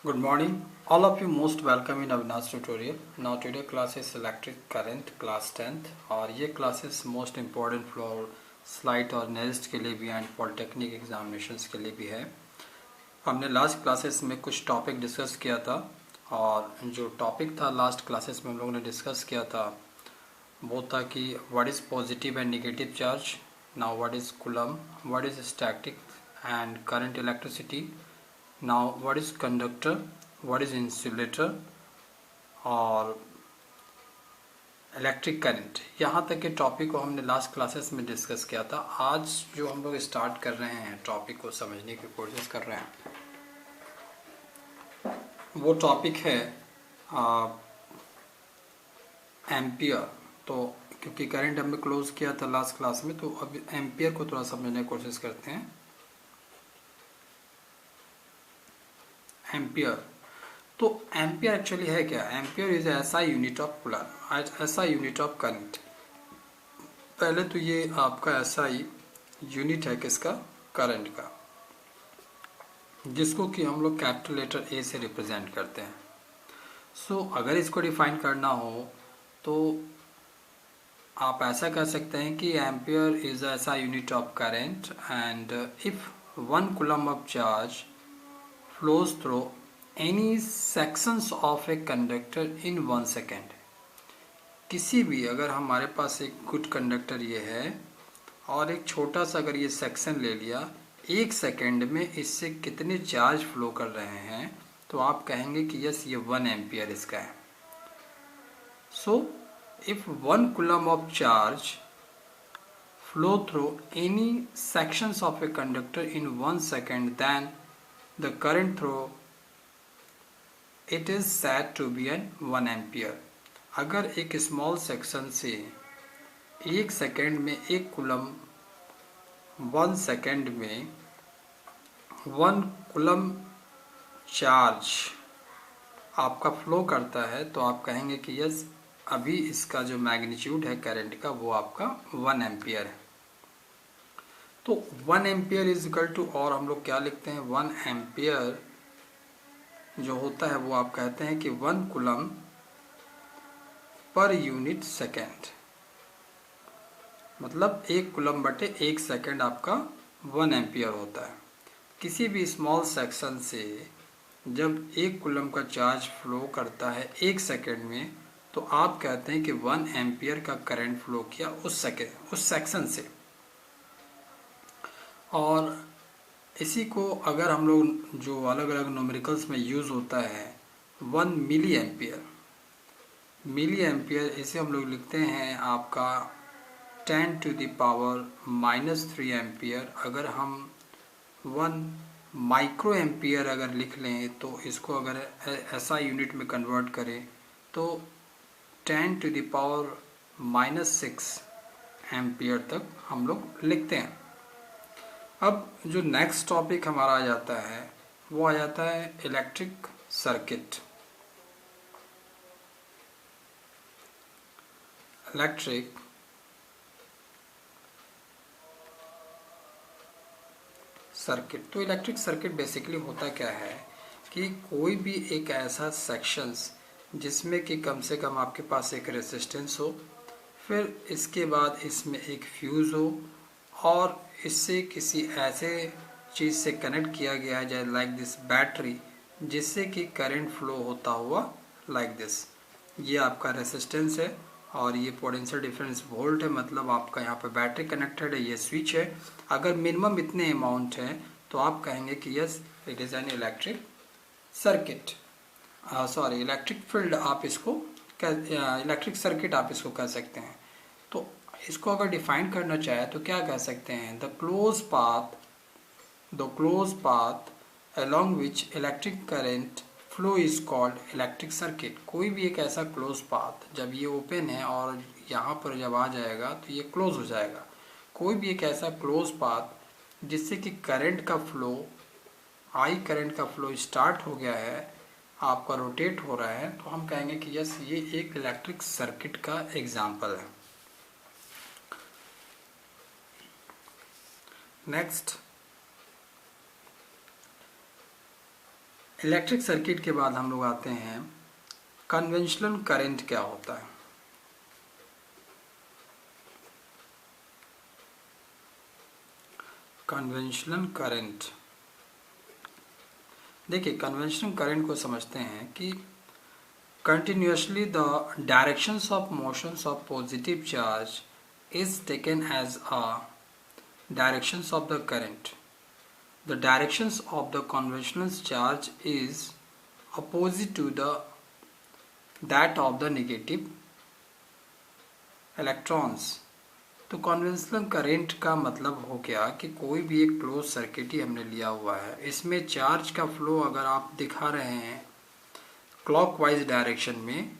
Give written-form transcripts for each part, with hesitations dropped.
Good morning. All of you most welcome in Avinash tutorial. Now today class is electric current class 10th और ये classes most important for slight और nest के लिए भी and polytechnic examinations के लिए भी है। हमने लास्ट क्लासेस में कुछ टॉपिक डिस्कस किया था और जो टॉपिक था लास्ट क्लासेस में हम लोगों ने डिस्कस किया था वो था कि what is positive and negative charge, now what is coulomb, what is static and current electricity, now what is conductor, what is insulator और इलेक्ट्रिक करंट। यहाँ तक के टॉपिक को हमने लास्ट क्लासेस में डिस्कस किया था। आज जो हम लोग स्टार्ट कर रहे हैं टॉपिक को समझने की कोशिश कर रहे हैं वो टॉपिक है एम्पियर। तो क्योंकि करंट हमने क्लोज किया था लास्ट क्लास में, तो अब एम्पियर को थोड़ा समझने की कोशिश करते हैं। एम्पियर, तो एम्पियर एक्चुअली है क्या? एम्पियर इज ऐसा यूनिट ऑफ कूलर, ऐसा यूनिट ऑफ करंट। पहले तो ये आपका ऐसा ही यूनिट है किसका? करंट का, जिसको कि हम लोग कैपिटल लेटर ए से रिप्रेजेंट करते हैं। सो अगर इसको डिफाइन करना हो तो आप ऐसा कर सकते हैं कि एम्पियर इज ऐसा unit of current and if 1 coulomb of charge flows through any sections of a conductor in 1 second। किसी भी, अगर हमारे पास एक गुड कंडक्टर ये है और एक छोटा सा अगर ये सेक्शन ले लिया, 1 सेकेंड में इससे कितने चार्ज फ्लो कर रहे हैं, तो आप कहेंगे कि यस ये 1 एम्पियर इसका है। So if 1 coulomb of charge flow through any sections of a conductor in 1 second, then the current through it is said to be an 1 ampere. अगर एक स्मॉल सेक्शन से 1 सेकेंड में 1 कूलम, 1 सेकेंड में 1 coulomb charge आपका flow करता है, तो आप कहेंगे कि यस अभी इसका जो मैग्नीट्यूड है करंट का वो आपका 1 एम्पियर है। तो 1 एम्पियर इज इक्वल टू, और हम लोग क्या लिखते हैं, 1 एम्पियर जो होता है वो आप कहते हैं कि 1 कूलम पर यूनिट सेकेंड, मतलब 1 कूलम बटे 1 सेकेंड आपका 1 एम्पियर होता है। किसी भी स्मॉल सेक्शन से जब 1 कूलम का चार्ज फ्लो करता है 1 सेकेंड में, तो आप कहते हैं कि 1 एम्पियर का करंट फ्लो किया उस सेक्शन से। और इसी को अगर हम लोग जो अलग अलग न्यूमेरिकल्स में यूज़ होता है 1 मिली एम्पियर, मिली एम्पियर इसे हम लोग लिखते हैं आपका 10 टू द पावर -3 एम्पियर। अगर हम 1 माइक्रो एम्पियर अगर लिख लें तो इसको अगर ऐसा यूनिट में कन्वर्ट करें तो 10 टू द पावर -6 एम्पियर तक हम लोग लिखते हैं। अब जो नेक्स्ट टॉपिक हमारा आ जाता है वो आ जाता है इलेक्ट्रिक सर्किट। इलेक्ट्रिक सर्किट, तो इलेक्ट्रिक सर्किट बेसिकली होता क्या है कि कोई भी एक ऐसा सेक्शंस जिसमें कि कम से कम आपके पास एक रेजिस्टेंस हो, फिर इसके बाद इसमें एक फ्यूज़ हो और इससे किसी ऐसे चीज़ से कनेक्ट किया गया है जैसे लाइक दिस बैटरी, जिससे कि करंट फ्लो होता हुआ लाइक दिस। ये आपका रेजिस्टेंस है और ये पोटेंशियल डिफरेंस वोल्ट है, मतलब आपका यहाँ पे बैटरी कनेक्टेड है, ये स्विच है। अगर मिनिमम इतने अमाउंट है तो आप कहेंगे कि yes it is an electric circuit, sorry electric field आप इसको, इलेक्ट्रिक सर्किट आप इसको कह सकते हैं। तो इसको अगर डिफाइन करना चाहे तो क्या कह सकते हैं, the close path along which electric current flow is called electric circuit। कोई भी एक ऐसा क्लोज पाथ, जब ये ओपन है और यहाँ पर जब आ जाएगा तो ये क्लोज हो जाएगा। कोई भी एक ऐसा क्लोज पाथ जिससे कि करंट का फ्लो, आई करंट का फ्लो स्टार्ट हो गया है, आपका रोटेट हो रहा है, तो हम कहेंगे कि यस ये एक इलेक्ट्रिक सर्किट का एग्जाम्पल है। नेक्स्ट, इलेक्ट्रिक सर्किट के बाद हम लोग आते हैं कन्वेंशनल करंट क्या होता है। कन्वेंशनल करंट, देखिए कन्वेंशनल करंट को समझते हैं कि continuously the directions of motions of positive charge is taken as a directions of the current. The directions of the conventional charge is opposite to that of the negative electrons। तो conventional current का मतलब हो गया कि कोई भी एक close circuit ही हमने लिया हुआ है, इसमें चार्ज का फ्लो अगर आप दिखा रहे हैं क्लॉकवाइज डायरेक्शन में,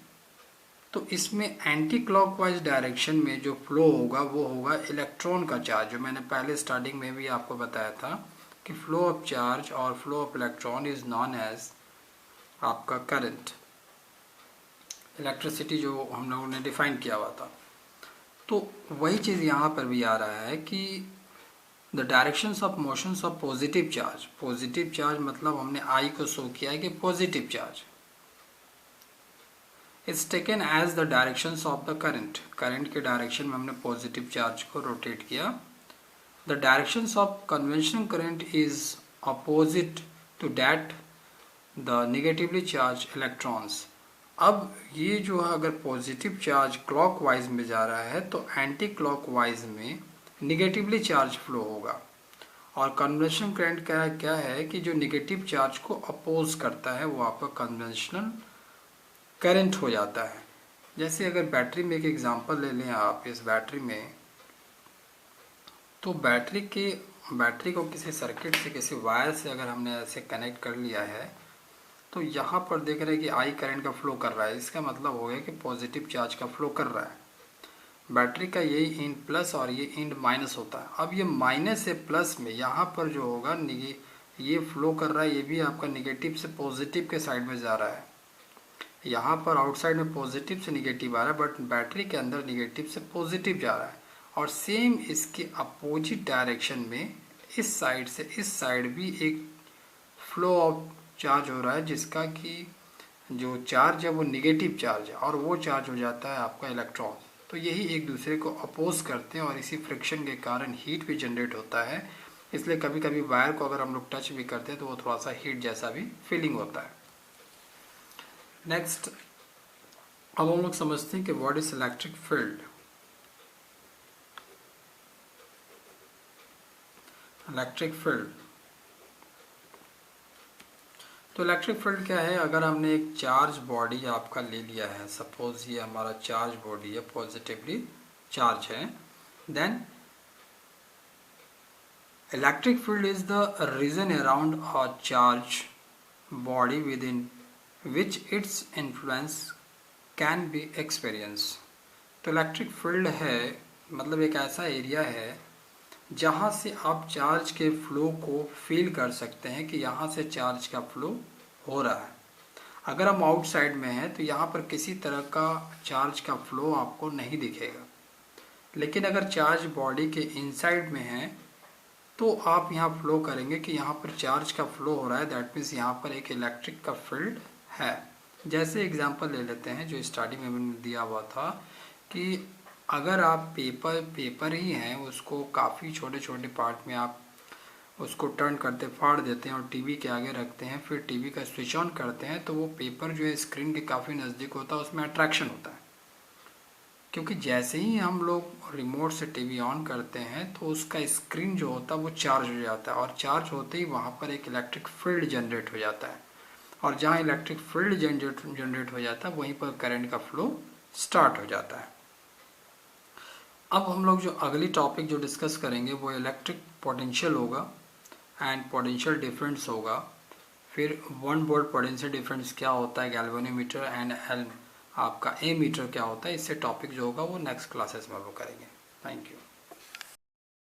तो इसमें एंटी क्लॉकवाइज डायरेक्शन में जो फ्लो होगा वो होगा इलेक्ट्रॉन का चार्ज, जो मैंने पहले स्टार्टिंग में भी आपको बताया था कि फ्लो ऑफ चार्ज और flow of electron is known as आपका करंट, इलेक्ट्रिसिटी जो हम लोगों ने डिफाइन किया हुआ था। तो वही चीज़ यहाँ पर भी आ रहा है कि the directions of motions of positive charge, positive charge मतलब हमने आई को शो किया है कि positive charge is taken as the directions of the current, current के डायरेक्शन में हमने पॉजिटिव चार्ज को रोटेट किया। The directions of conventional current is opposite to that the negatively charged electrons। अब ये जो है अगर पॉजिटिव चार्ज क्लॉकवाइज में जा रहा है तो एंटी क्लॉकवाइज में निगेटिवली चार्ज फ्लो होगा, और कन्वेंशनल करंट क्या है कि जो निगेटिव चार्ज को अपोज करता है वो आपका कन्वेंशनल करंट हो जाता है। जैसे अगर बैटरी में एक एग्जांपल ले लें आप, इस बैटरी में तो बैटरी को किसी सर्किट से किसी वायर से अगर हमने ऐसे कनेक्ट कर लिया है तो यहाँ पर देख रहे हैं कि आई करंट का फ्लो कर रहा है, इसका मतलब हो गया कि पॉजिटिव चार्ज का फ्लो कर रहा है। बैटरी का यही इंड प्लस और ये इंड माइनस होता है। अब ये माइनस से प्लस में यहाँ पर जो होगा ये फ्लो कर रहा है, ये भी आपका निगेटिव से पॉजिटिव के साइड में जा रहा है। यहाँ पर आउटसाइड में पॉजिटिव से निगेटिव आ रहा है, बट बैटरी के अंदर निगेटिव से पॉजिटिव जा रहा है। और सेम इसके अपोजिट डायरेक्शन में इस साइड से इस साइड भी एक फ्लो ऑफ चार्ज हो रहा है, जिसका कि जो चार्ज है वो निगेटिव चार्ज है और वो चार्ज हो जाता है आपका इलेक्ट्रॉन। तो यही एक दूसरे को अपोज करते हैं और इसी फ्रिक्शन के कारण हीट भी जनरेट होता है। इसलिए कभी कभी वायर को अगर हम लोग टच भी करते हैं तो वो थोड़ा सा हीट जैसा भी फीलिंग होता है। नेक्स्ट अब हम लोग समझते हैं कि what is electric field. Electric field, तो इलेक्ट्रिक फील्ड क्या है, अगर हमने एक चार्ज बॉडी आपका ले लिया है, सपोज ये हमारा चार्ज बॉडी है, पॉजिटिवली चार्ज है, then electric field is the region around a charge body within which its influence can be experience. तो इलेक्ट्रिक फील्ड है मतलब एक ऐसा एरिया है जहाँ से आप चार्ज के फ्लो को फील कर सकते हैं कि यहाँ से चार्ज का फ्लो हो रहा है। अगर हम आउटसाइड में हैं तो यहाँ पर किसी तरह का चार्ज का फ्लो आपको नहीं दिखेगा, लेकिन अगर चार्ज बॉडी के इनसाइड में है तो आप यहाँ फ्लो करेंगे कि यहाँ पर चार्ज का फ्लो हो रहा है, दैट मीन्स यहाँ पर एक इलेक्ट्रिक का फील्ड है। जैसे एग्जांपल ले लेते हैं जो स्टडी में मैंने दिया हुआ था कि अगर आप पेपर ही हैं, उसको काफ़ी छोटे छोटे पार्ट में आप उसको टर्न करते फाड़ देते हैं और टीवी के आगे रखते हैं, फिर टीवी का स्विच ऑन करते हैं तो वो पेपर जो है स्क्रीन के काफ़ी नज़दीक होता है, उसमें अट्रैक्शन होता है। क्योंकि जैसे ही हम लोग रिमोट से टीवी ऑन करते हैं तो उसका स्क्रीन जो होता है वो चार्ज हो जाता है, और चार्ज होते ही वहाँ पर एक इलेक्ट्रिक फील्ड जनरेट हो जाता है, और जहाँ इलेक्ट्रिक फील्ड जनरेट हो जाता है वहीं पर करंट का फ्लो स्टार्ट हो जाता है। अब हम लोग जो अगली टॉपिक जो डिस्कस करेंगे वो इलेक्ट्रिक पोटेंशियल होगा एंड पोटेंशियल डिफरेंस होगा। फिर 1 वोल्ट पोटेंशियल डिफरेंस क्या होता है, गैल्वेनोमीटर एंड आपका एमीटर क्या होता है, इससे टॉपिक जो होगा वो नेक्स्ट क्लासेस में हम लोग करेंगे। Thank you.